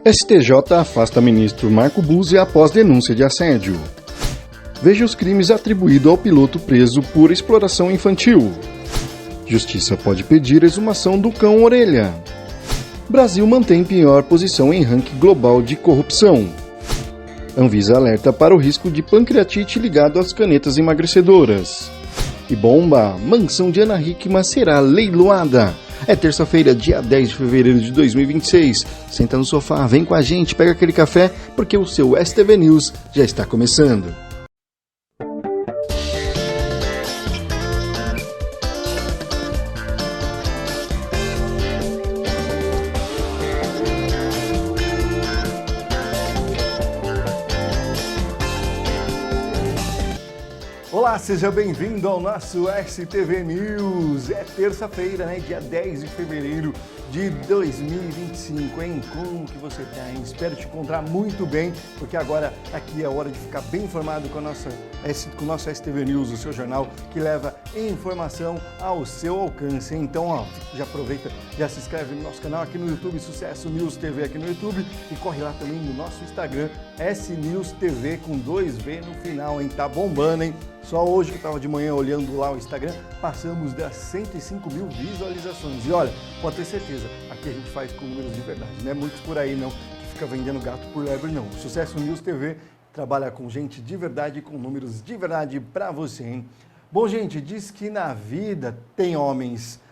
STJ afasta ministro Marco Buzzi após denúncia de assédio. Veja os crimes atribuídos ao piloto preso por exploração infantil. Justiça pode pedir exumação do cão orelha. Brasil mantém pior posição em ranking global de corrupção. Anvisa alerta para o risco de pancreatite ligado às canetas emagrecedoras. E bomba, mansão de Ana Hickman será leiloada. É terça-feira, dia 10 de fevereiro de 2026. Senta no sofá, vem com a gente, pega aquele café, porque o seu STV News já está começando. Olá, seja bem-vindo ao nosso STV News. É terça-feira, né? Dia 10 de fevereiro de 2025, hein? Como que você tá, hein? Espero te encontrar muito bem, porque agora aqui é a hora de ficar bem informado com o nosso STV News, o seu jornal que leva informação ao seu alcance. Então, ó, já aproveita, já se inscreve no nosso canal aqui no YouTube, Sucesso News TV aqui no YouTube, e corre lá também no nosso Instagram, SNews TV com 2V no final, hein? Tá bombando, hein? Só hoje que eu estava de manhã olhando lá o Instagram, passamos das 105 mil visualizações. E olha, pode ter certeza, aqui a gente faz com números de verdade, não é muitos por aí não, que fica vendendo gato por lebre não. Sucesso News TV trabalha com gente de verdade, com números de verdade para você, hein? Bom, gente, diz que na vida tem homens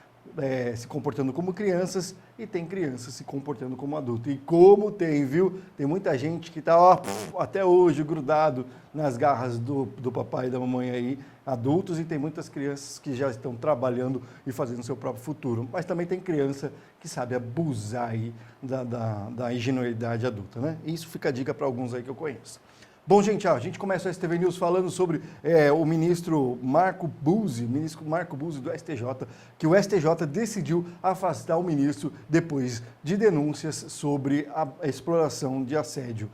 se comportando como crianças e tem crianças se comportando como adulto. E como tem, viu? Tem muita gente que está até hoje grudado nas garras do papai e da mamãe aí, adultos, e tem muitas crianças que já estão trabalhando e fazendo seu próprio futuro. Mas também tem criança que sabe abusar aí da ingenuidade adulta, né? E isso fica a dica para alguns aí que eu conheço. Bom, gente, a gente começa o STV News falando sobre o ministro Marco Buzzi do STJ, que o STJ decidiu afastar o ministro depois de denúncias sobre a exploração de assédio,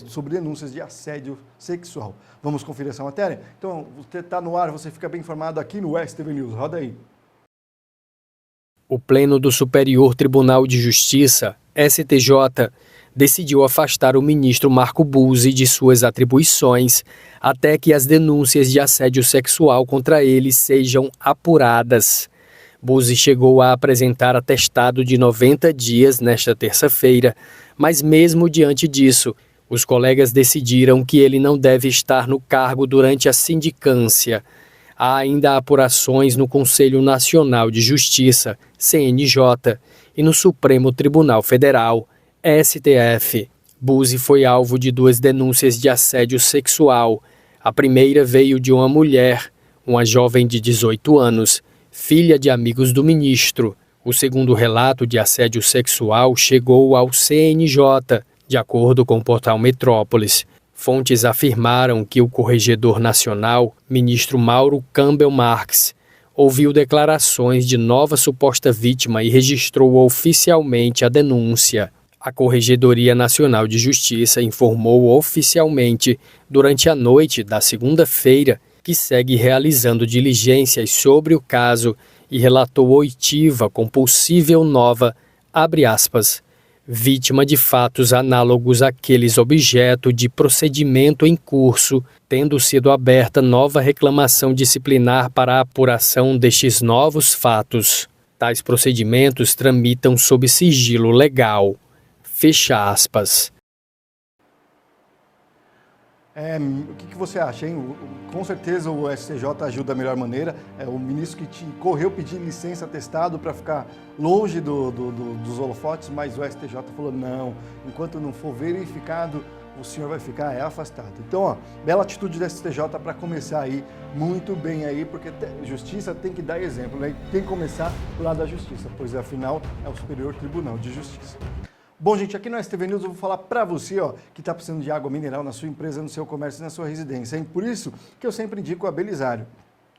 sobre denúncias de assédio sexual. Vamos conferir essa matéria? Então, você está no ar, você fica bem informado aqui no STV News. Roda aí. O Pleno do Superior Tribunal de Justiça, STJ, decidiu afastar o ministro Marco Buzzi de suas atribuições até que as denúncias de assédio sexual contra ele sejam apuradas. Buzzi chegou a apresentar atestado de 90 dias nesta terça-feira, mas mesmo diante disso, os colegas decidiram que ele não deve estar no cargo durante a sindicância. Há ainda apurações no Conselho Nacional de Justiça, CNJ, e no Supremo Tribunal Federal, STF. Buzzi foi alvo de 2 denúncias de assédio sexual. A primeira veio de uma mulher, uma jovem de 18 anos, filha de amigos do ministro. O segundo relato de assédio sexual chegou ao CNJ, de acordo com o portal Metrópolis. Fontes afirmaram que o Corregedor Nacional, ministro Mauro Campbell Marques, ouviu declarações de nova suposta vítima e registrou oficialmente a denúncia. A Corregedoria Nacional de Justiça informou oficialmente, durante a noite da segunda-feira, que segue realizando diligências sobre o caso e relatou oitiva com possível nova, abre aspas, vítima de fatos análogos àqueles objeto de procedimento em curso, tendo sido aberta nova reclamação disciplinar para a apuração destes novos fatos. Tais procedimentos tramitam sob sigilo legal. Fecha aspas. O que você acha, hein? Com certeza o STJ agiu da melhor maneira. O ministro que correu pedir licença atestado para ficar longe dos holofotes, mas o STJ falou não, enquanto não for verificado, o senhor vai ficar afastado. Então, ó, bela atitude do STJ para começar aí, muito bem aí, porque justiça tem que dar exemplo, né? Tem que começar do lado da justiça, pois afinal é o Superior Tribunal de Justiça. Bom, gente, aqui no STV News eu vou falar para você, ó, que está precisando de água mineral na sua empresa, no seu comércio e na sua residência, hein? Por isso que eu sempre indico a Belisário.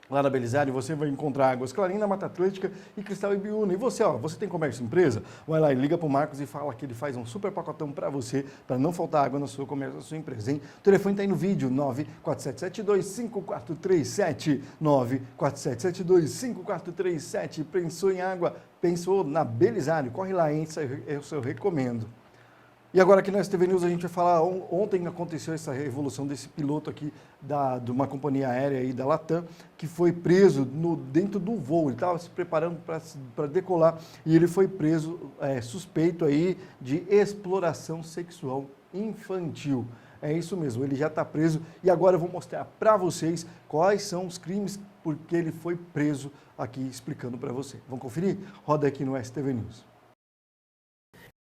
Lá na Belisário você vai encontrar águas Clarina, Mata Atlântica e Cristal Ibiúna. E você, ó, você tem comércio empresa? Vai lá e liga para o Marcos e fala que ele faz um super pacotão para você, para não faltar água no seu comércio, na sua empresa, hein? O telefone está aí no vídeo, 947725437, 947725437. Pensou em água? Pensou na Belisário? Corre lá, hein? Isso eu recomendo. E agora aqui na STV News a gente vai falar, ontem aconteceu essa revolução desse piloto aqui de uma companhia aérea aí da Latam, que foi preso dentro do voo, ele estava se preparando para decolar e ele foi preso suspeito aí de exploração sexual infantil. É isso mesmo, ele já está preso e agora eu vou mostrar para vocês quais são os crimes porque ele foi preso aqui explicando para você. Vamos conferir? Roda aqui no STV News.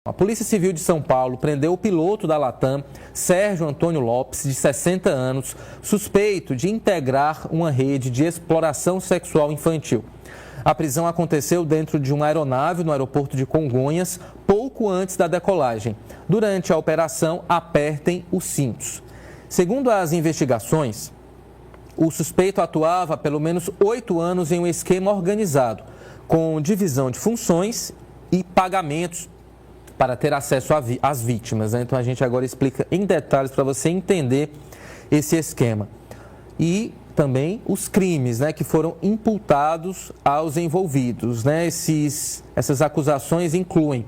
A Polícia Civil de São Paulo prendeu o piloto da Latam, Sérgio Antônio Lopes, de 60 anos, suspeito de integrar uma rede de exploração sexual infantil. A prisão aconteceu dentro de uma aeronave no aeroporto de Congonhas, pouco antes da decolagem. Durante a operação, apertem os cintos. Segundo as investigações, o suspeito atuava há pelo menos 8 anos em um esquema organizado, com divisão de funções e pagamentos para ter acesso às vítimas. Então, a gente agora explica em detalhes para você entender esse esquema. E também os crimes, que foram imputados aos envolvidos. Essas acusações incluem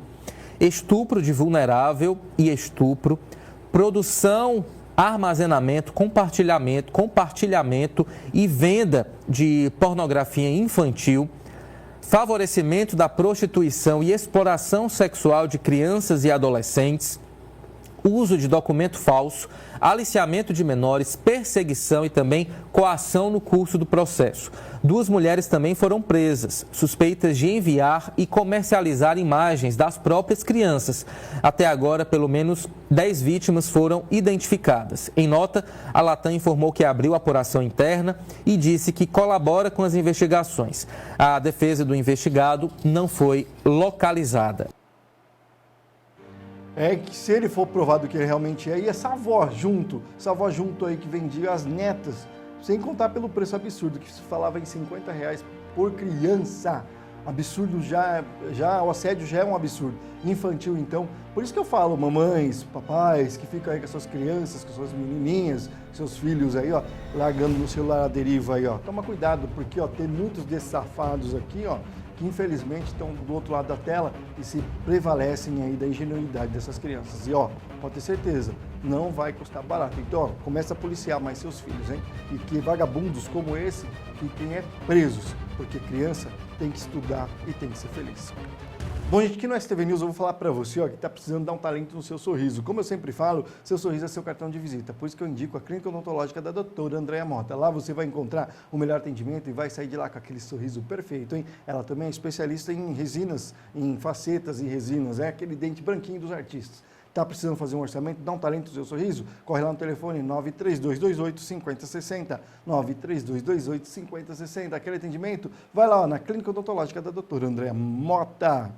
estupro de vulnerável e estupro, produção, armazenamento, compartilhamento e venda de pornografia infantil, favorecimento da prostituição e exploração sexual de crianças e adolescentes, uso de documento falso, aliciamento de menores, perseguição e também coação no curso do processo. 2 mulheres também foram presas, suspeitas de enviar e comercializar imagens das próprias crianças. Até agora, pelo menos 10 vítimas foram identificadas. Em nota, a Latam informou que abriu apuração interna e disse que colabora com as investigações. A defesa do investigado não foi localizada. É que se ele for provado que ele realmente é, e essa avó junto aí que vendia as netas, sem contar pelo preço absurdo, que se falava em R$50 por criança. Absurdo o assédio já é um absurdo. Infantil, então. Por isso que eu falo, mamães, papais, que ficam aí com as suas crianças, com as suas menininhas, seus filhos aí, largando no celular a deriva aí, Toma cuidado, porque, tem muitos desses safados aqui, que infelizmente estão do outro lado da tela e se prevalecem aí da ingenuidade dessas crianças. E pode ter certeza, não vai custar barato. Então, começa a policiar mais seus filhos, hein? E que vagabundos como esse fiquem presos, porque criança tem que estudar e tem que ser feliz. Bom, gente, aqui no STV News eu vou falar para você que está precisando dar um talento no seu sorriso. Como eu sempre falo, seu sorriso é seu cartão de visita. Por isso que eu indico a Clínica Odontológica da doutora Andréa Mota. Lá você vai encontrar o melhor atendimento e vai sair de lá com aquele sorriso perfeito, hein? Ela também é especialista em resinas, em facetas e resinas. É aquele dente branquinho dos artistas. Está precisando fazer um orçamento? Dá um talento no seu sorriso? Corre lá no telefone 93228-5060. 93228-5060. Aquele atendimento? Vai lá na Clínica Odontológica da doutora Andréa Mota.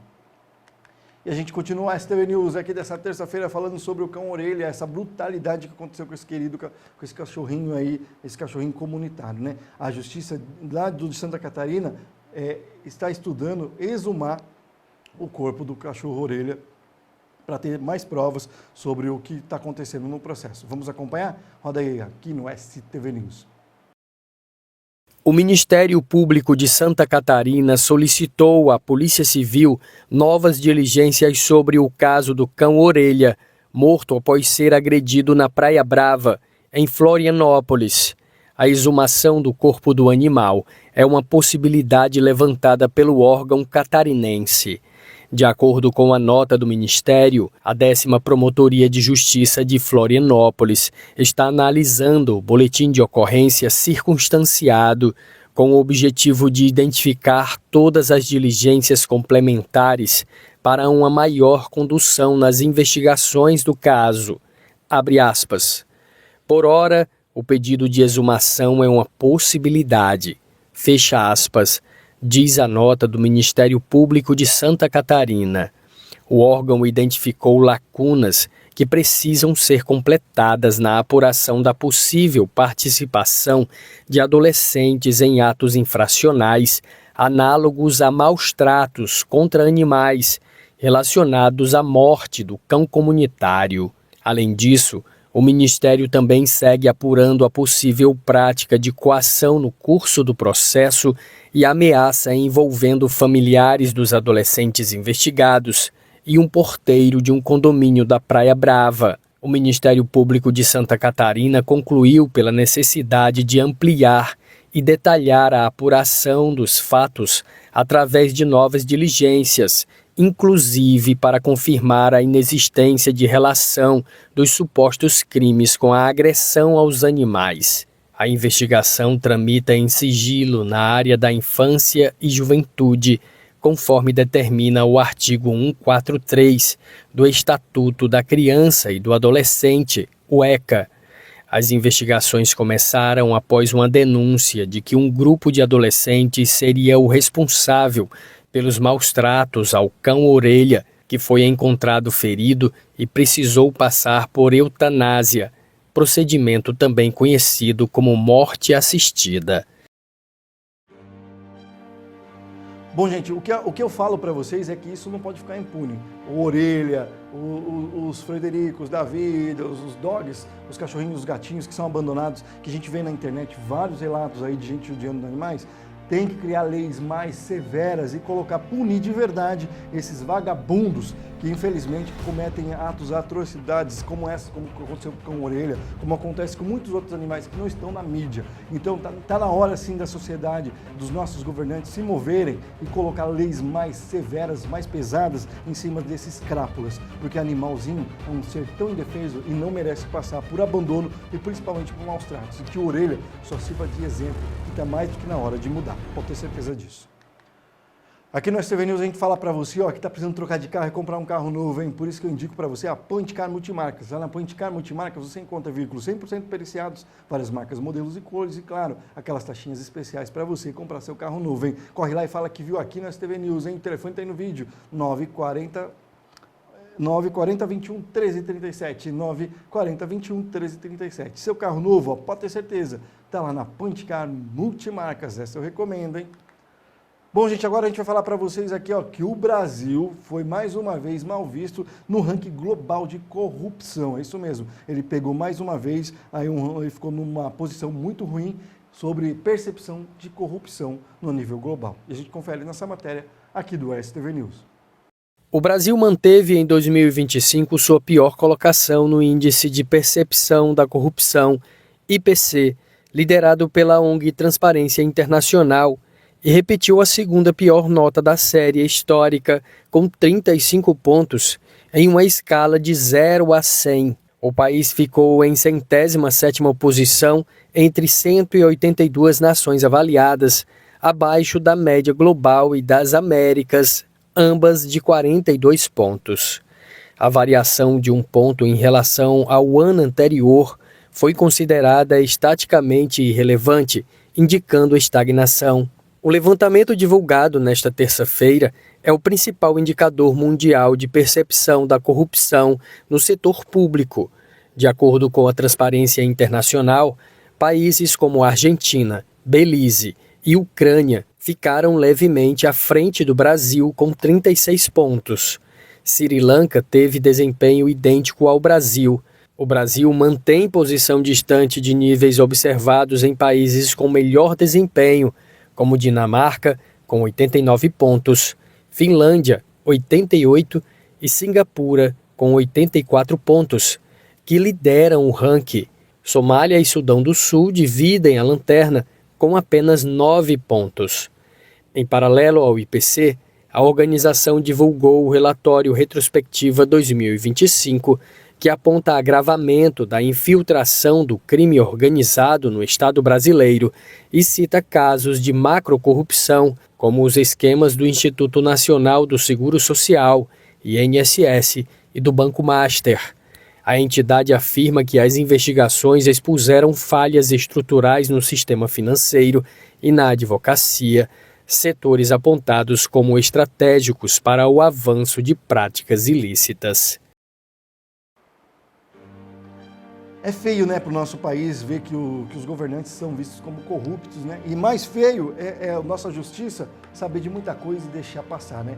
E a gente continua a STV News aqui dessa terça-feira falando sobre o cão orelha, essa brutalidade que aconteceu com esse querido, com esse cachorrinho aí, esse cachorrinho comunitário, né? A justiça lá de Santa Catarina está estudando exumar o corpo do cachorro orelha para ter mais provas sobre o que está acontecendo no processo. Vamos acompanhar? Roda aí aqui no STV News. O Ministério Público de Santa Catarina solicitou à Polícia Civil novas diligências sobre o caso do cão orelha, morto após ser agredido na Praia Brava, em Florianópolis. A exumação do corpo do animal é uma possibilidade levantada pelo órgão catarinense. De acordo com a nota do Ministério, a 10ª Promotoria de Justiça de Florianópolis está analisando o boletim de ocorrência circunstanciado com o objetivo de identificar todas as diligências complementares para uma maior condução nas investigações do caso. Abre aspas. Por ora, o pedido de exumação é uma possibilidade. Fecha aspas. Diz a nota do Ministério Público de Santa Catarina. O órgão identificou lacunas que precisam ser completadas na apuração da possível participação de adolescentes em atos infracionais análogos a maus-tratos contra animais relacionados à morte do cão comunitário. Além disso, o Ministério também segue apurando a possível prática de coação no curso do processo e ameaça envolvendo familiares dos adolescentes investigados e um porteiro de um condomínio da Praia Brava. O Ministério Público de Santa Catarina concluiu pela necessidade de ampliar e detalhar a apuração dos fatos através de novas diligências, inclusive para confirmar a inexistência de relação dos supostos crimes com a agressão aos animais. A investigação tramita em sigilo na área da infância e juventude, conforme determina o artigo 143 do Estatuto da Criança e do Adolescente, o ECA. As investigações começaram após uma denúncia de que um grupo de adolescentes seria o responsável pelos maus-tratos ao cão-orelha, que foi encontrado ferido e precisou passar por eutanásia, procedimento também conhecido como morte assistida. Bom, gente, o que eu falo para vocês é que isso não pode ficar impune. O Orelha, os Fredericos da vida, os dogs, os cachorrinhos, os gatinhos que são abandonados, que a gente vê na internet vários relatos aí de gente judiando animais, tem que criar leis mais severas e punir de verdade esses vagabundos que infelizmente cometem atos, atrocidades como essa, como aconteceu com o Orelha, como acontece com muitos outros animais que não estão na mídia. Então tá na hora sim da sociedade, dos nossos governantes se moverem e colocar leis mais severas, mais pesadas em cima desses crápulas, porque animalzinho é um ser tão indefeso e não merece passar por abandono e principalmente por maus tratos, e que o Orelha só sirva de exemplo e está mais do que na hora de mudar, pode ter certeza disso. Aqui no STV News a gente fala para você, ó, que está precisando trocar de carro e comprar um carro novo, hein? Por isso que eu indico para você a Point Car Multimarcas. Lá na Point Car Multimarcas você encontra veículos 100% periciados, várias marcas, modelos e cores e, claro, aquelas taxinhas especiais para você comprar seu carro novo, hein? Corre lá e fala que viu aqui no STV News, hein? O telefone está aí no vídeo, 940 21 1337, 940 21 1337. Seu carro novo, ó, pode ter certeza, está lá na Point Car Multimarcas, essa eu recomendo, hein? Bom, gente, agora a gente vai falar para vocês aqui, ó, que o Brasil foi mais uma vez mal visto no ranking global de corrupção. É isso mesmo. Ele pegou mais uma vez, aí ele ficou numa posição muito ruim sobre percepção de corrupção no nível global. E a gente confere nessa matéria aqui do STV News. O Brasil manteve em 2025 sua pior colocação no Índice de Percepção da Corrupção, IPC, liderado pela ONG Transparência Internacional, e repetiu a segunda pior nota da série histórica, com 35 pontos, em uma escala de 0 a 100. O país ficou em 107ª posição entre 182 nações avaliadas, abaixo da média global e das Américas, ambas de 42 pontos. A variação de um ponto em relação ao ano anterior foi considerada estaticamente irrelevante, indicando estagnação. O levantamento divulgado nesta terça-feira é o principal indicador mundial de percepção da corrupção no setor público. De acordo com a Transparência Internacional, países como Argentina, Belize e Ucrânia ficaram levemente à frente do Brasil com 36 pontos. Sri Lanka teve desempenho idêntico ao Brasil. O Brasil mantém posição distante de níveis observados em países com melhor desempenho, como Dinamarca, com 89 pontos, Finlândia, 88 e Singapura, com 84 pontos, que lideram o ranking. Somália e Sudão do Sul dividem a lanterna com apenas 9 pontos. Em paralelo ao IPC, a organização divulgou o relatório Retrospectiva 2025, que aponta agravamento da infiltração do crime organizado no Estado brasileiro e cita casos de macrocorrupção, como os esquemas do Instituto Nacional do Seguro Social, INSS, e do Banco Master. A entidade afirma que as investigações expuseram falhas estruturais no sistema financeiro e na advocacia, setores apontados como estratégicos para o avanço de práticas ilícitas. É feio, né, para o nosso país ver que os governantes são vistos como corruptos, né? E mais feio é a nossa justiça saber de muita coisa e deixar passar, né?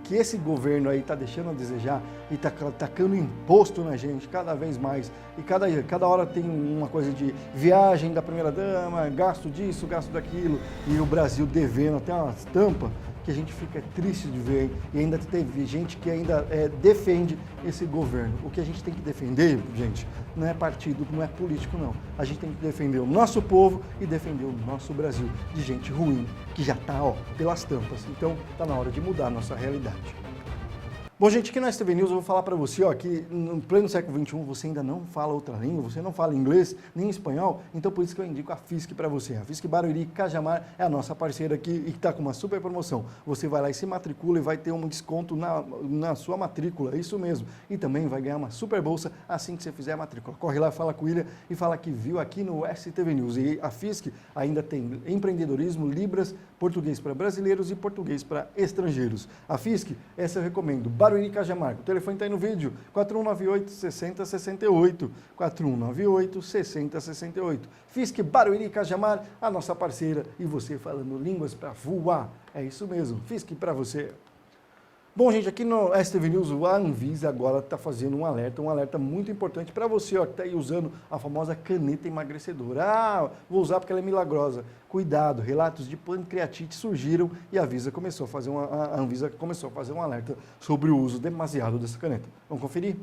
Que esse governo aí está deixando a desejar e está tacando imposto na gente cada vez mais. E cada hora tem uma coisa de viagem da primeira-dama, gasto disso, gasto daquilo. E o Brasil devendo até umas tampas. que a gente fica triste de ver, e ainda teve gente que ainda defende esse governo. O que a gente tem que defender, gente, não é partido, não é político, não. A gente tem que defender o nosso povo e defender o nosso Brasil de gente ruim, que já está, pelas tampas. Então, está na hora de mudar a nossa realidade. Bom, gente, aqui no STV News eu vou falar para você, que no pleno século XXI você ainda não fala outra língua, você não fala inglês nem espanhol, então por isso que eu indico a FISC para você. A FISC Barueri Cajamar é a nossa parceira aqui e está com uma super promoção. Você vai lá e se matricula e vai ter um desconto na sua matrícula, isso mesmo. E também vai ganhar uma super bolsa assim que você fizer a matrícula. Corre lá, fala com o William e fala que viu aqui no STV News. E a FISC ainda tem empreendedorismo, Libras, português para brasileiros e português para estrangeiros. A FISC, essa eu recomendo. Barueri Cajamar. O telefone está aí no vídeo, 4198-6068. 4198-6068. FISC Barueri Cajamar, a nossa parceira, e você falando línguas para voar. É isso mesmo, FISC para você. Bom, gente, aqui no STV News, a Anvisa agora está fazendo um alerta muito importante para você, que está aí usando a famosa caneta emagrecedora. Vou usar porque ela é milagrosa. Cuidado, relatos de pancreatite surgiram e a Anvisa começou a fazer um alerta sobre o uso demasiado dessa caneta. Vamos conferir?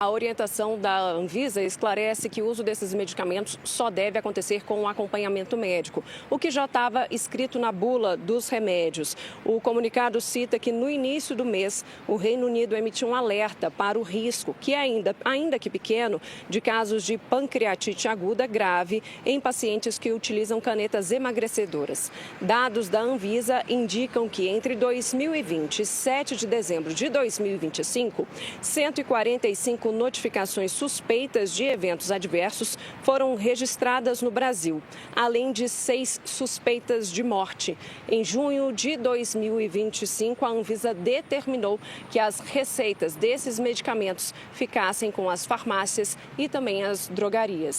A orientação da Anvisa esclarece que o uso desses medicamentos só deve acontecer com um acompanhamento médico, o que já estava escrito na bula dos remédios. O comunicado cita que no início do mês o Reino Unido emitiu um alerta para o risco, que ainda que pequeno, de casos de pancreatite aguda grave em pacientes que utilizam canetas emagrecedoras. Dados da Anvisa indicam que entre 2020 e 7 de dezembro de 2025, 145 notificações suspeitas de eventos adversos foram registradas no Brasil, além de 6 suspeitas de morte. Em junho de 2025, a Anvisa determinou que as receitas desses medicamentos ficassem com as farmácias e também as drogarias.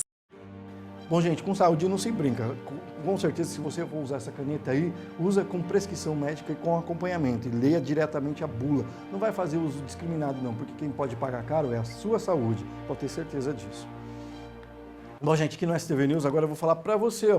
Bom, gente, com saúde não se brinca. Com certeza, se você for usar essa caneta aí, usa com prescrição médica e com acompanhamento. E leia diretamente a bula. Não vai fazer uso discriminado, não, porque quem pode pagar caro é a sua saúde. Pode ter certeza disso. Bom, gente, aqui no STV News, agora eu vou falar para você,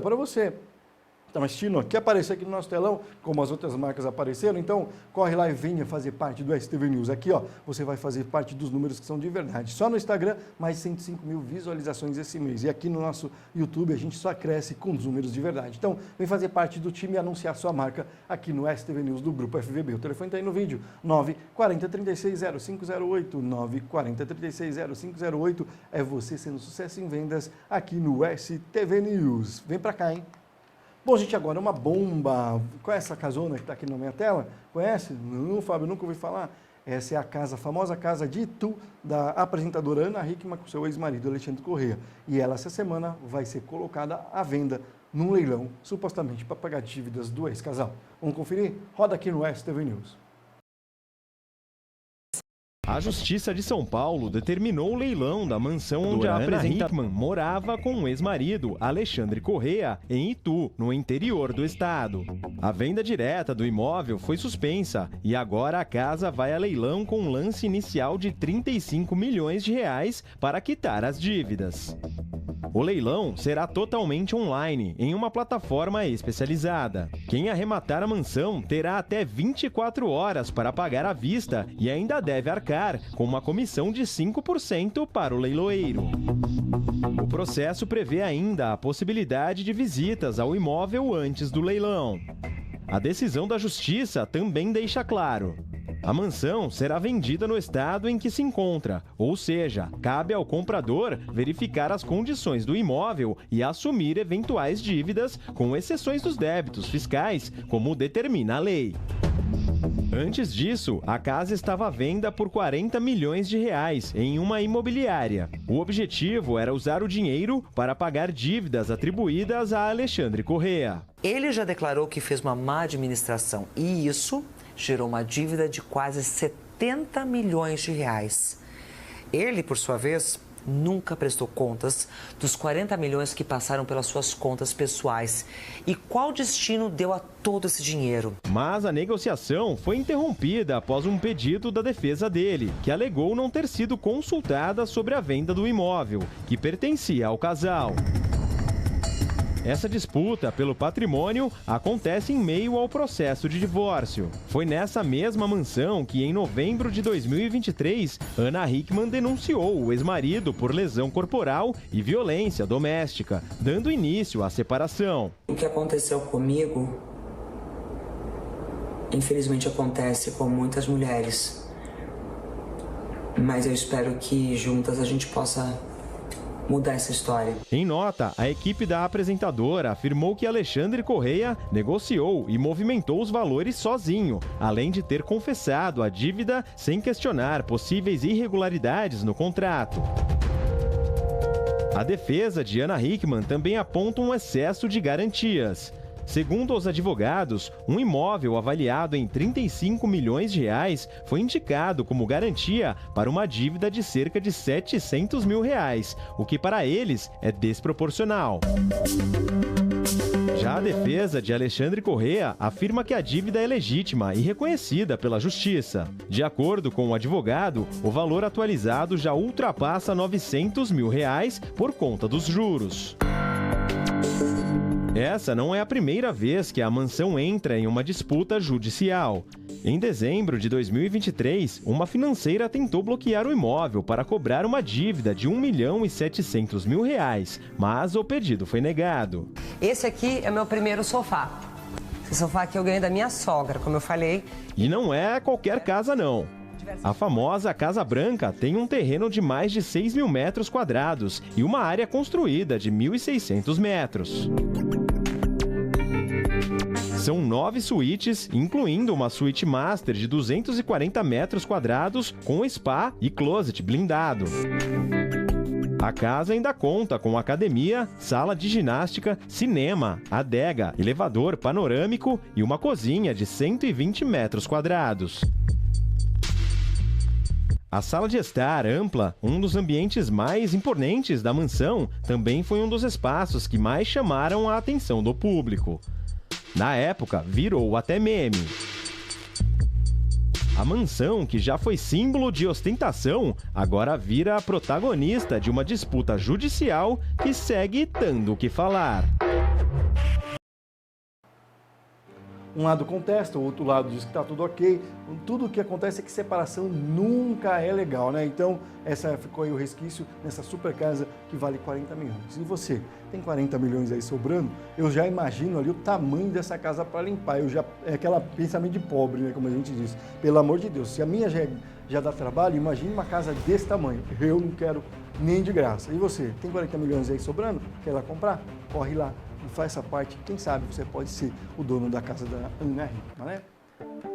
Está assistindo? Quer aparecer aqui no nosso telão, como as outras marcas apareceram? Então, corre lá e venha fazer parte do STV News. Aqui, você vai fazer parte dos números que são de verdade. Só no Instagram, mais 105 mil visualizações esse mês. E aqui no nosso YouTube, a gente só cresce com os números de verdade. Então, vem fazer parte do time e anunciar sua marca aqui no STV News do Grupo FVB. O telefone está aí no vídeo, 940360508. 940360508. É você sendo sucesso em vendas aqui no STV News. Vem pra cá, hein? Bom, gente, agora uma bomba. Conhece essa casona que está aqui na minha tela? Conhece? Não, Fábio, nunca ouvi falar. Essa é a famosa casa de Itu, da apresentadora Ana Hickman com seu ex-marido Alexandre Corrêa. E ela, essa semana, vai ser colocada à venda num leilão, supostamente para pagar dívidas do ex-casal. Vamos conferir? Roda aqui no STV News. A Justiça de São Paulo determinou o leilão da mansão onde a apresentadora Hickman morava com o ex-marido, Alexandre Corrêa, em Itu, no interior do estado. A venda direta do imóvel foi suspensa e agora a casa vai a leilão com um lance inicial de 35 milhões de reais para quitar as dívidas. O leilão será totalmente online, em uma plataforma especializada. Quem arrematar a mansão terá até 24 horas para pagar à vista e ainda deve arcar com uma comissão de 5% para o leiloeiro. O processo prevê ainda a possibilidade de visitas ao imóvel antes do leilão. A decisão da Justiça também deixa claro: a mansão será vendida no estado em que se encontra, ou seja, cabe ao comprador verificar as condições do imóvel e assumir eventuais dívidas, com exceções dos débitos fiscais, como determina a lei. Antes disso, a casa estava à venda por 40 milhões de reais em uma imobiliária. O objetivo era usar o dinheiro para pagar dívidas atribuídas a Alexandre Corrêa. Ele já declarou que fez uma má administração e isso gerou uma dívida de quase 70 milhões de reais. Ele, por sua vez, nunca prestou contas dos 40 milhões que passaram pelas suas contas pessoais. E qual destino deu a todo esse dinheiro? Mas a negociação foi interrompida após um pedido da defesa dele, que alegou não ter sido consultada sobre a venda do imóvel, que pertencia ao casal. Essa disputa pelo patrimônio acontece em meio ao processo de divórcio. Foi nessa mesma mansão que, em novembro de 2023, Ana Hickman denunciou o ex-marido por lesão corporal e violência doméstica, dando início à separação. O que aconteceu comigo, infelizmente acontece com muitas mulheres, mas eu espero que juntas a gente possa mudar essa história. Em nota, a equipe da apresentadora afirmou que Alexandre Correia negociou e movimentou os valores sozinho, além de ter confessado a dívida sem questionar possíveis irregularidades no contrato. A defesa de Ana Hickman também aponta um excesso de garantias. Segundo os advogados, um imóvel avaliado em 35 milhões de reais foi indicado como garantia para uma dívida de cerca de 700 mil reais, o que para eles é desproporcional. Já a defesa de Alexandre Correia afirma que a dívida é legítima e reconhecida pela Justiça. De acordo com o advogado, o valor atualizado já ultrapassa 900 mil reais por conta dos juros. Essa não é a primeira vez que a mansão entra em uma disputa judicial. Em dezembro de 2023, uma financeira tentou bloquear o imóvel para cobrar uma dívida de R$ 1.700.000, mas o pedido foi negado. Esse aqui é meu primeiro sofá. Esse sofá aqui eu ganhei da minha sogra, como eu falei. E não é qualquer casa, não. A famosa Casa Branca tem um terreno de mais de 6 mil metros quadrados e uma área construída de 1.600 metros. São 9 suítes, incluindo uma suíte master de 240 metros quadrados com spa e closet blindado. A casa ainda conta com academia, sala de ginástica, cinema, adega, elevador panorâmico e uma cozinha de 120 metros quadrados. A sala de estar ampla, um dos ambientes mais imponentes da mansão, também foi um dos espaços que mais chamaram a atenção do público. Na época, virou até meme. A mansão, que já foi símbolo de ostentação, agora vira a protagonista de uma disputa judicial que segue dando o que falar. Um lado contesta, o outro lado diz que está tudo ok. Tudo o que acontece é que separação nunca é legal, né? Então, essa ficou aí o resquício nessa super casa que vale 40 milhões. E você tem 40 milhões aí sobrando? Eu já imagino ali o tamanho dessa casa para limpar. É aquele pensamento de pobre, né? Como a gente diz. Pelo amor de Deus, se a minha já dá trabalho, imagine uma casa desse tamanho. Eu não quero nem de graça. E você, tem 40 milhões aí sobrando? Quer lá comprar? Corre lá. Faz essa parte, quem sabe você pode ser o dono da casa da Ana Hickman, né?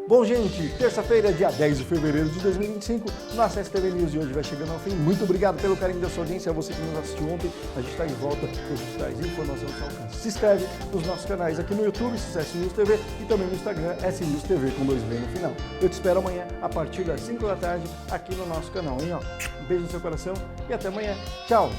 Bom, gente, terça-feira, dia 10 de fevereiro de 2025, no Acesso TV News de hoje vai chegando ao fim. Muito obrigado pelo carinho da sua audiência, a você que nos assistiu ontem. A gente está de volta, a gente traz informação ao seu alcance. Se inscreve nos nossos canais aqui no YouTube, Sucesso News TV, e também no Instagram, SNews TV, com 2V no final. Eu te espero amanhã, a partir das 5 da tarde, aqui no nosso canal, hein? Um beijo no seu coração e até amanhã. Tchau!